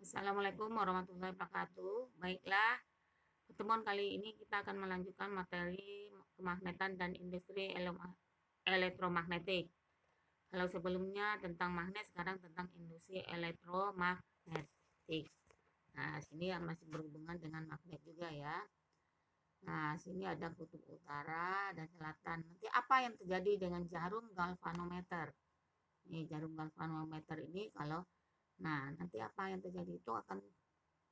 Assalamualaikum warahmatullahi wabarakatuh. Baiklah, pertemuan kali ini kita akan melanjutkan materi kemagnetan dan industri elektromagnetik. Kalau sebelumnya tentang magnet, sekarang tentang industri elektromagnetik. Nah, sini masih berhubungan dengan magnet juga ya. Nah, sini ada kutub utara dan selatan. Nanti apa yang terjadi dengan jarum galvanometer? Nih, jarum galvanometer ini nanti apa yang terjadi itu akan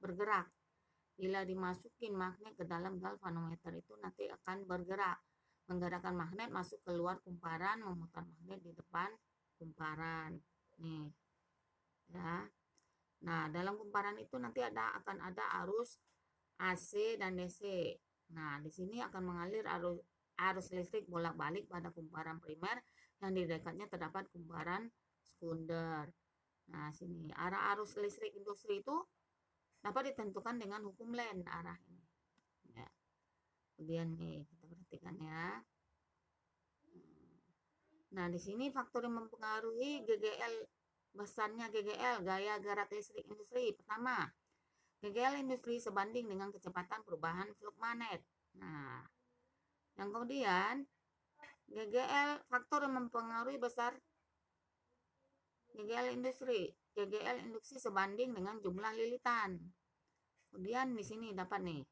bergerak. Bila dimasukin magnet ke dalam galvanometer itu nanti akan bergerak. Menggerakkan magnet masuk keluar kumparan, memutar magnet di depan kumparan. Nih, ya. Nah, dalam kumparan itu nanti akan ada arus AC dan DC. Nah, di sini akan mengalir arus listrik bolak-balik pada kumparan primer yang di dekatnya terdapat kumparan sekunder. Nah, sini arah arus listrik industri itu dapat ditentukan dengan hukum Lens arah ini. Ya. Kemudian nih kita perhatikan ya. Nah, di sini faktor yang mempengaruhi GGL, besarnya GGL, gaya gerak listrik industri. Pertama, GGL industri sebanding dengan kecepatan perubahan flux magnet. Nah, yang kemudian GGL, faktor yang mempengaruhi besar GGL industri. GGL industri sebanding dengan jumlah lilitan. Kemudian di sini dapat nih,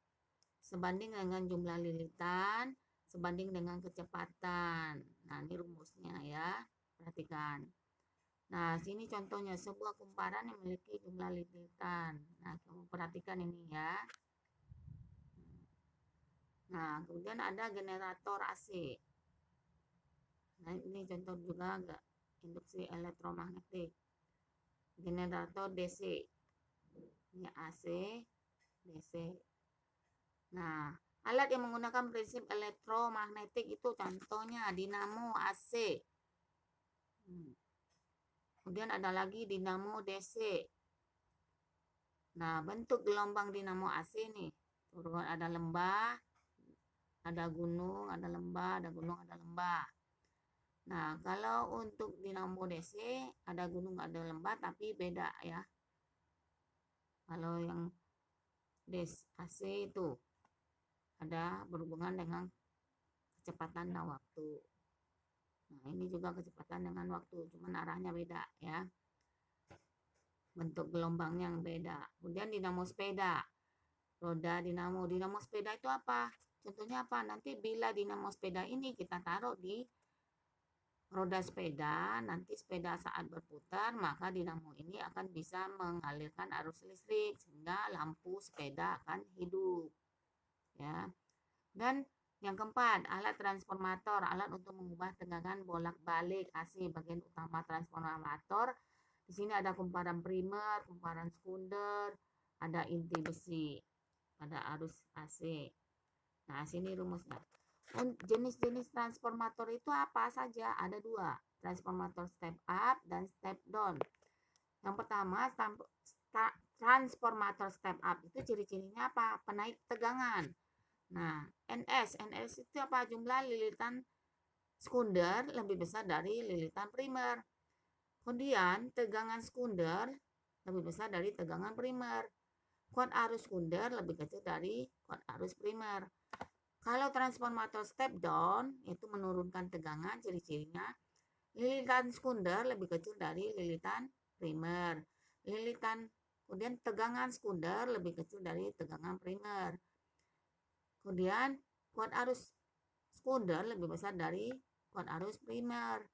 sebanding dengan jumlah lilitan, sebanding dengan kecepatan. Nah, ini rumusnya ya. Perhatikan. Nah, sini contohnya sebuah kumparan yang memiliki jumlah lilitan. Nah, kamu perhatikan ini ya. Nah, kemudian ada generator AC. Nah, ini contoh juga induksi elektromagnetik. Generator DC. Ini AC, DC. Nah, alat yang menggunakan prinsip elektromagnetik itu contohnya dinamo AC. Kemudian ada lagi dinamo DC. Nah, bentuk gelombang dinamo AC nih. Ada lembah, ada gunung, ada lembah, ada gunung, ada lembah. Nah, kalau untuk dinamo DC ada gunung, ada lembah tapi beda ya. Kalau yang AC itu ada berhubungan dengan kecepatan dan waktu. Nah, ini juga kecepatan dengan waktu, cuman arahnya beda ya. Bentuk gelombangnya yang beda. Kemudian dinamo sepeda. Roda dinamo. Dinamo sepeda itu apa? Contohnya apa? Nanti bila dinamo sepeda ini kita taruh di roda sepeda, nanti sepeda saat berputar, maka dinamo ini akan bisa mengalirkan arus listrik sehingga lampu sepeda akan hidup. Ya. Dan yang keempat, alat transformator, alat untuk mengubah tegangan bolak-balik AC. Bagian utama transformator. Di sini ada kumparan primer, kumparan sekunder, ada inti besi, ada arus AC. Nah, sini rumusnya. Jenis-jenis transformator itu apa saja? Ada dua, transformator step up dan step down. Yang pertama, transformator step up itu ciri-cirinya apa? Penaik tegangan. Nah, NS itu apa? Jumlah lilitan sekunder lebih besar dari lilitan primer. Kemudian, tegangan sekunder lebih besar dari tegangan primer. Kuat arus sekunder lebih kecil dari kuat arus primer. Kalau transformator step down itu menurunkan tegangan, ciri-cirinya lilitan sekunder lebih kecil dari lilitan primer. Kemudian tegangan sekunder lebih kecil dari tegangan primer. Kemudian kuat arus sekunder lebih besar dari kuat arus primer.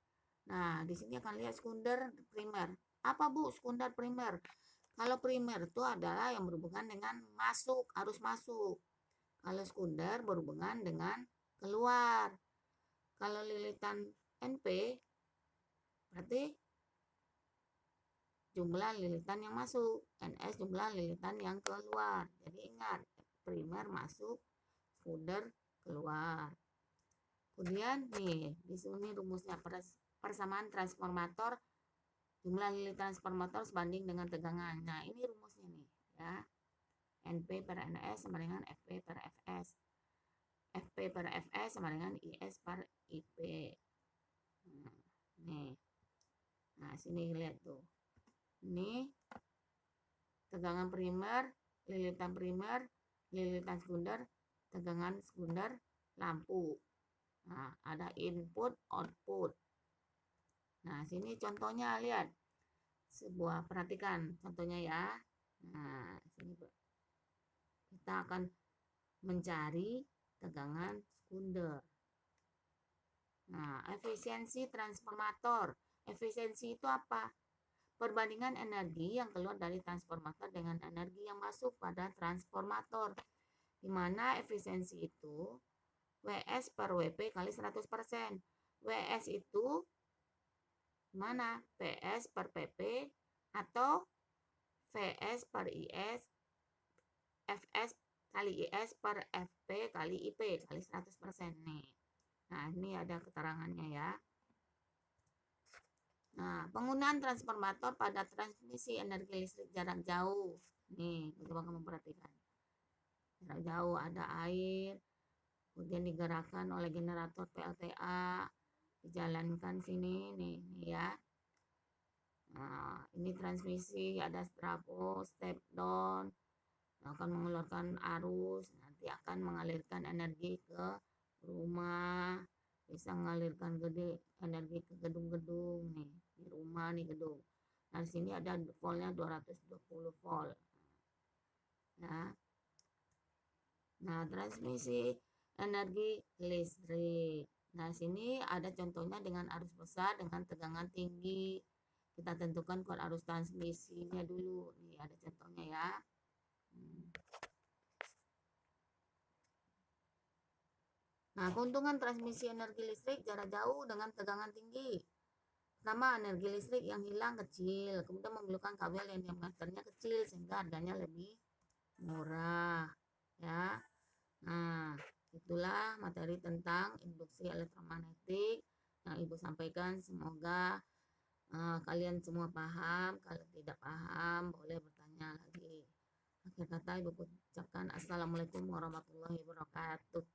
Nah, di sini akan lihat sekunder primer. Apa Bu sekunder primer? Kalau primer itu adalah yang berhubungan dengan arus masuk. Kalau sekunder berhubungan dengan keluar. Kalau lilitan NP berarti jumlah lilitan yang masuk, NS jumlah lilitan yang keluar. Jadi ingat, primer masuk, sekunder keluar. Kemudian nih, di sini rumusnya persamaan transformator, jumlah lilitan transformator sebanding dengan tegangan. Nah, ini rumusnya nih ya. NP per NS sama dengan FP per FS. FP per FS sama dengan IS per IP. Nah, nih. Nah, sini lihat tuh. Ini tegangan primer, lilitan sekunder, tegangan sekunder, lampu. Nah, ada input, output. Nah, sini contohnya lihat. Perhatikan contohnya ya. Nah, sini kita akan mencari tegangan sekunder. Nah, efisiensi transformator. Efisiensi itu apa? Perbandingan energi yang keluar dari transformator dengan energi yang masuk pada transformator. Di mana efisiensi itu WS per WP kali 100%. WS itu mana? PS per PP atau VS per IS, FS kali IS per FP kali IP kali 100% nih. Nah, ini ada keterangannya ya. Nah, penggunaan transformator pada transmisi energi listrik jarak jauh. Nih, coba kamu perhatikan. Jarak jauh ada air, kemudian digerakkan oleh generator PLTA, dijalankan sini nih ya. Nah, ini transmisi, ada strabo, step down, akan mengeluarkan arus, nanti akan mengalirkan energi ke rumah, bisa mengalirkan energi ke gedung-gedung nih, di rumah nih gedung. Nah, di sini ada voltnya 220 volt. Ya. Nah, transmisi energi listrik. Nah, sini ada contohnya dengan arus besar dengan tegangan tinggi. Kita tentukan kod arus transmisinya dulu. Nih ada contohnya ya. Nah, keuntungan transmisi energi listrik jarak jauh dengan tegangan tinggi. Pertama, energi listrik yang hilang kecil, kemudian memerlukan kabel yang diameternya kecil sehingga harganya lebih murah. Ya. Nah, itulah materi tentang induksi elektromagnetik yang Ibu sampaikan. Semoga kalian semua paham. Kalau tidak paham, boleh bertanya lagi. Akhir kata Ibu ucapkan Assalamualaikum warahmatullahi wabarakatuh.